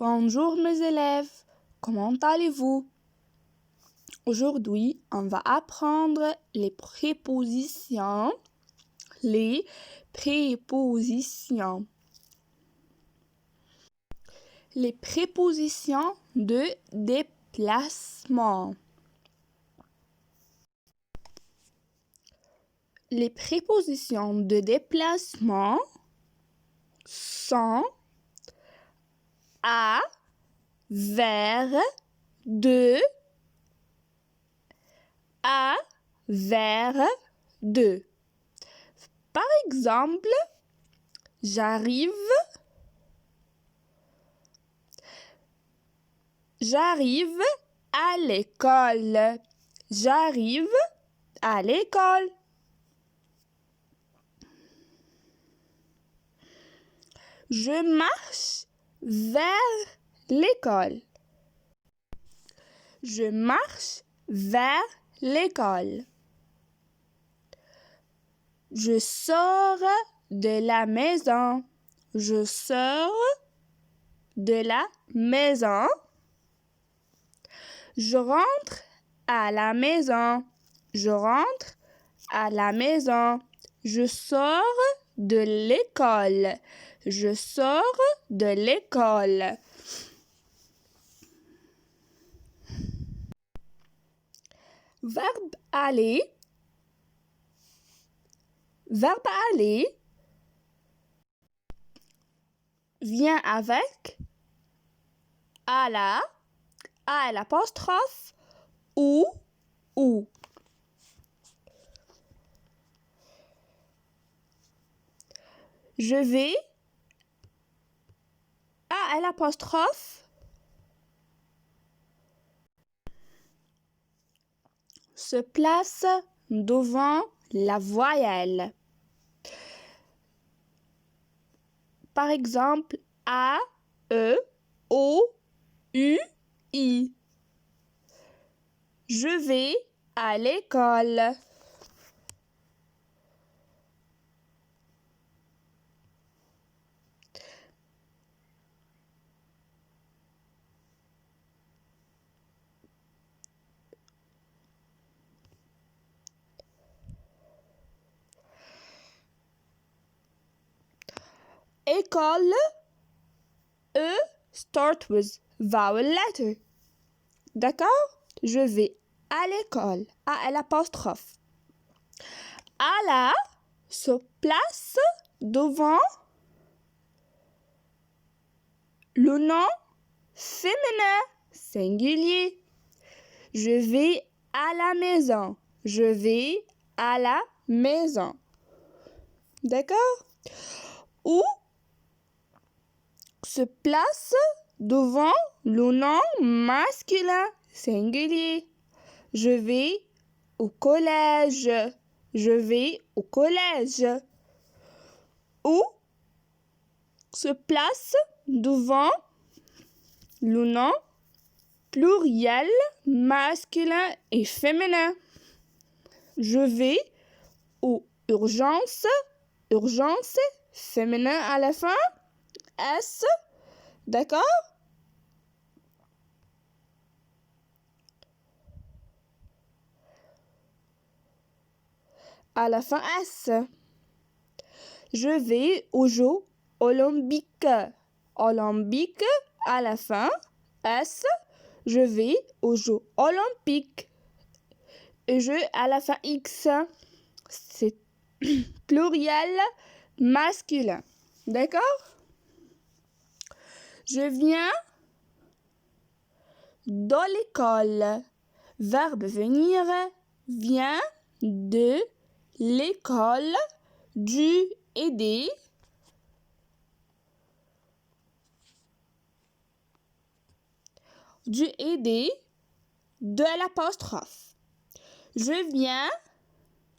Bonjour mes élèves, comment allez-vous? Aujourd'hui, on va apprendre les prépositions. Les prépositions. Les prépositions de déplacement. Les prépositions de déplacement sont à, vers, de, à, vers, de. Par exemple, j'arrive à l'école. J'arrive à l'école. Je marche vers l'école. Je marche vers l'école. Je sors de la maison. Je sors de la maison. Je rentre à la maison. Je rentre à la maison. Je sors de l'école. Je sors de l'école. Verbe aller. Verbe aller vient avec à l'apostrophe ou. Je vais à l'apostrophe se place devant la voyelle. Par exemple, A, E, O, U, I. Je vais à l'école. École, E start with vowel letter. D'accord? Je vais à l'école, à l'apostrophe. À la se place devant le nom féminin singulier. Je vais à la maison. Je vais à la maison. D'accord? Ou se place devant le nom masculin singulier. Je vais au collège. Je vais au collège. Ou se place devant le nom pluriel masculin et féminin. Je vais aux urgences. Urgence féminin à la fin. S. D'accord? À la fin S. Je vais aux Jeux olympiques. Olympique à la fin S. Je vais aux Jeux olympiques. Et je à la fin X. C'est pluriel masculin. D'accord? Je viens de l'école. Verbe venir vient de l'école, du et des. Du et des de l'apostrophe. Je viens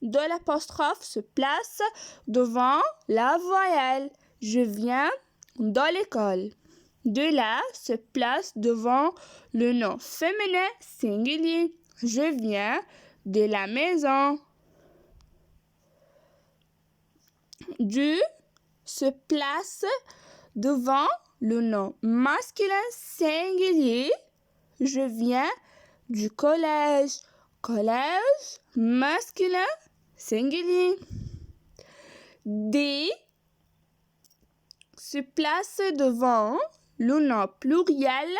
de l'apostrophe se place devant la voyelle. Je viens de l'école. De la se place devant le nom féminin singulier. Je viens de la maison. Du se place devant le nom masculin singulier. Je viens du collège. Collège masculin singulier. Des se place devant le nom pluriel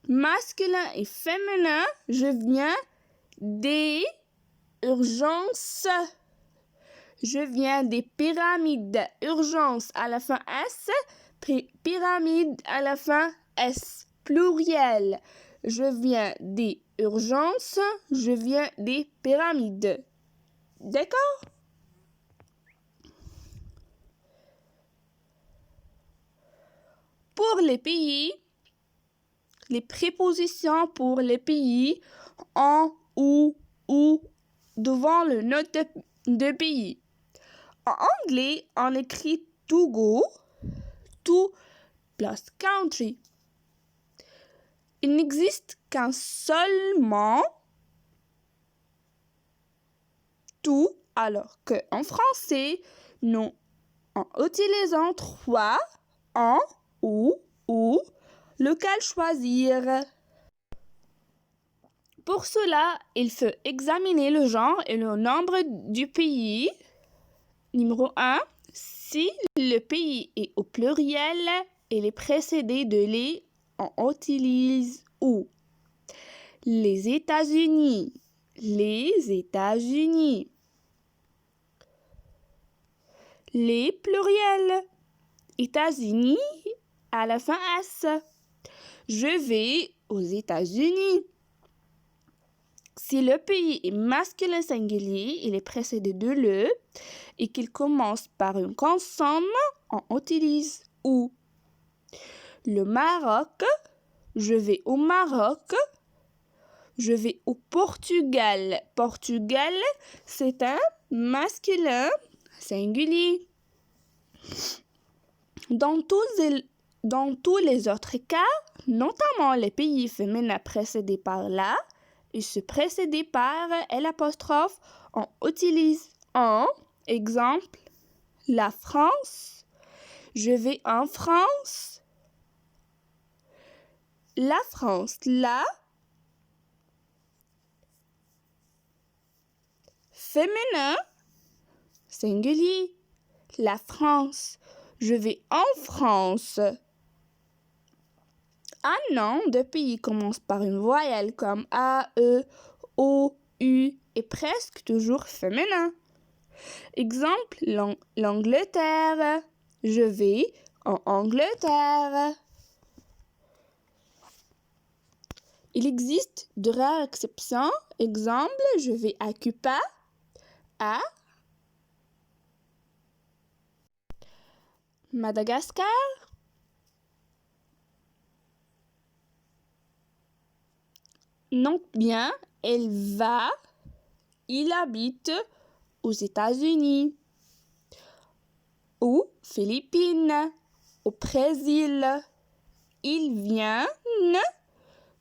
masculin et féminin. Je viens des urgences. Je viens des pyramides. Urgence à la fin S. Pyramide à la fin S. Pluriel. Je viens des urgences. Je viens des pyramides. D'accord? Pour les pays, les prépositions pour les pays en ou devant le nom de pays. En anglais, on écrit to go, to plus country. Il n'existe qu'un seul mot to, alors qu'en français, nous en utilisons trois en ou, lequel choisir. Pour cela, il faut examiner le genre et le nombre du pays. Numéro 1. Si le pays est au pluriel et est précédé de les, on utilise ou. Les États-Unis. Les États-Unis. Les pluriels. États-Unis à la fin S. Je vais aux États-Unis. Si le pays est masculin singulier, il est précédé de le et qu'il commence par une consonne, on utilise ou. Le Maroc, je vais au Maroc. Je vais au Portugal. Portugal, c'est un masculin singulier. Dans tous les autres cas, notamment les pays féminins précédés par la et se précédés par l'apostrophe, on utilise en exemple la France. Je vais en France. La France, la féminin singulier. La France. Je vais en France. Un nom de pays commence par une voyelle comme A, E, O, U est presque toujours féminin. Exemple, l'Angleterre. Je vais en Angleterre. Il existe de rares exceptions. Exemple, je vais à Cuba. À Madagascar. Note bien, il habite aux États-Unis, aux Philippines, au Brésil. Il vient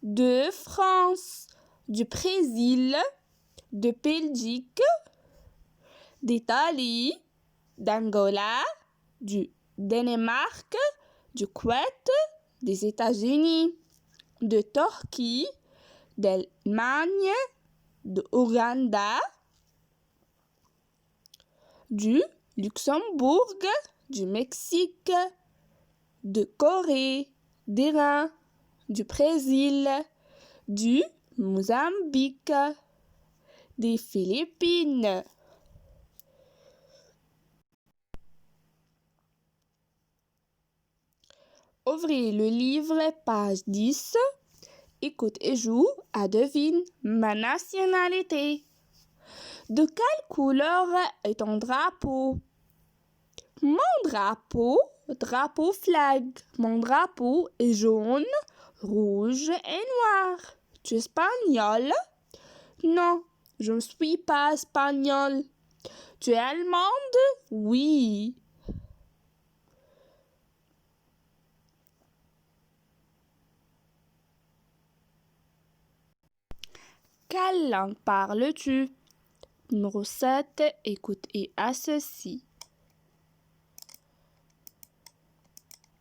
de France, du Brésil, de Belgique, d'Italie, d'Angola, du Danemark, du Koweït, des États-Unis, de Turquie, d'Allemagne, de Ouganda, du Luxembourg, du Mexique, de Corée, d'Iran, du Brésil, du Mozambique, des Philippines. Ouvrez le livre, page 10. Écoute et joue à devine ma nationalité. De quelle couleur est ton drapeau? Mon drapeau flag. Mon drapeau est jaune, rouge et noir. Tu es espagnol? Non, je ne suis pas espagnol. Tu es allemande? Oui. Quelle langue parles-tu? Numéro 7. Écoute et associe.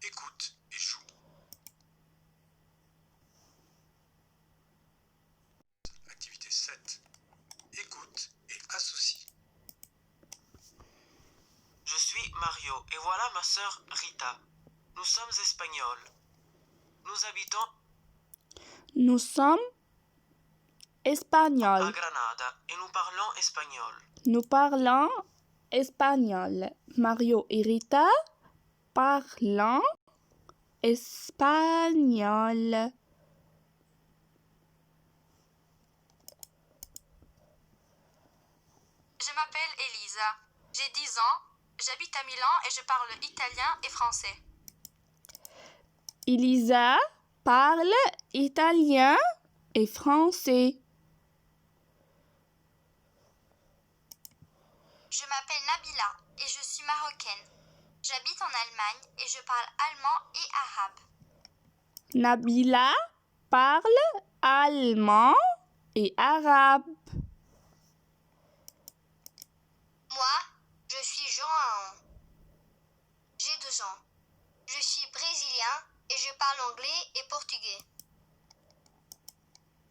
Écoute et joue. Mario et voilà ma sœur Rita. Nous sommes espagnols. Nous sommes à espagnols. Granada et nous parlons espagnol. Nous parlons espagnol. Mario et Rita parlent espagnol. Je m'appelle Elisa. J'ai 10 ans. J'habite à Milan et je parle italien et français. Elisa parle italien et français. Je m'appelle Nabila et je suis marocaine. J'habite en Allemagne et je parle allemand et arabe. Nabila parle allemand et arabe. Moi, je suis João. J'ai 2 ans. Je suis brésilien et je parle anglais et portugais.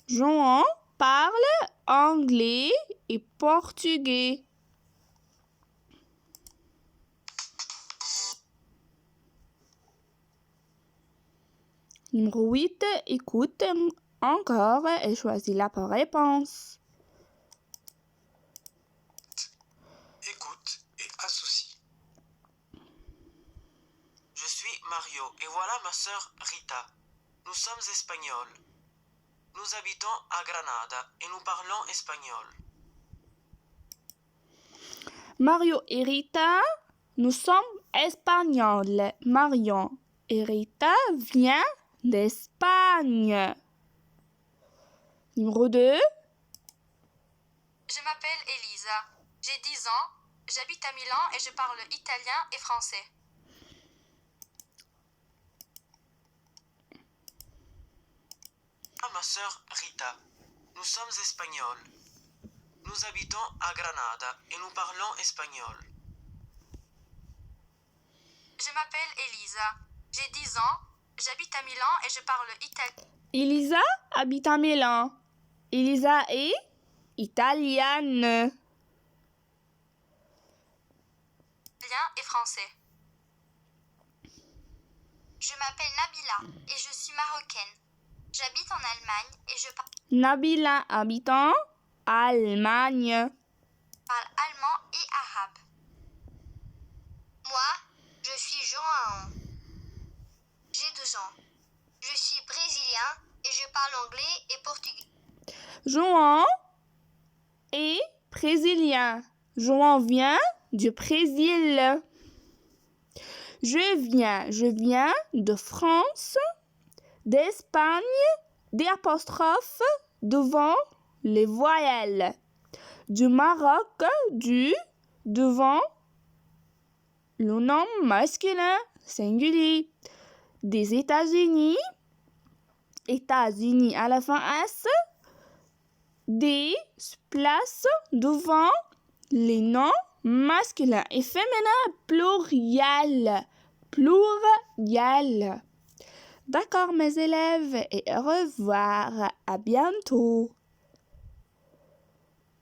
João parle anglais et portugais. Numéro 8, écoute encore et choisis la bonne réponse. Écoute et associe. Je suis Mario et voilà ma sœur Rita. Nous sommes espagnols. Nous habitons à Granada et nous parlons espagnol. Mario et Rita, nous sommes espagnols. Mario et Rita viennent d'Espagne. Numéro 2. Je m'appelle Elisa. J'ai 10 ans. J'habite à Milan et je parle italien et français. Ma sœur Rita. Nous sommes espagnols. Nous habitons à Granada et nous parlons espagnol. Je m'appelle Elisa. J'ai 10 ans. J'habite à Milan et je parle italien Elisa habite à Milan. Elisa est italienne. et français. Je m'appelle Nabila et je suis marocaine. J'habite en Allemagne et je Nabila habite en Allemagne. parle allemand et arabe. Moi, je suis João. J'ai 2 ans. Je suis brésilien et je parle anglais et portugais. João est brésilien. João vient du Brésil. Je viens de France, d'Espagne, des apostrophes devant les voyelles. Du Maroc, devant le nom masculin singulier. Des États-Unis à la fin S, des places devant les noms masculins et féminins pluriel. D'accord mes élèves et au revoir, à bientôt.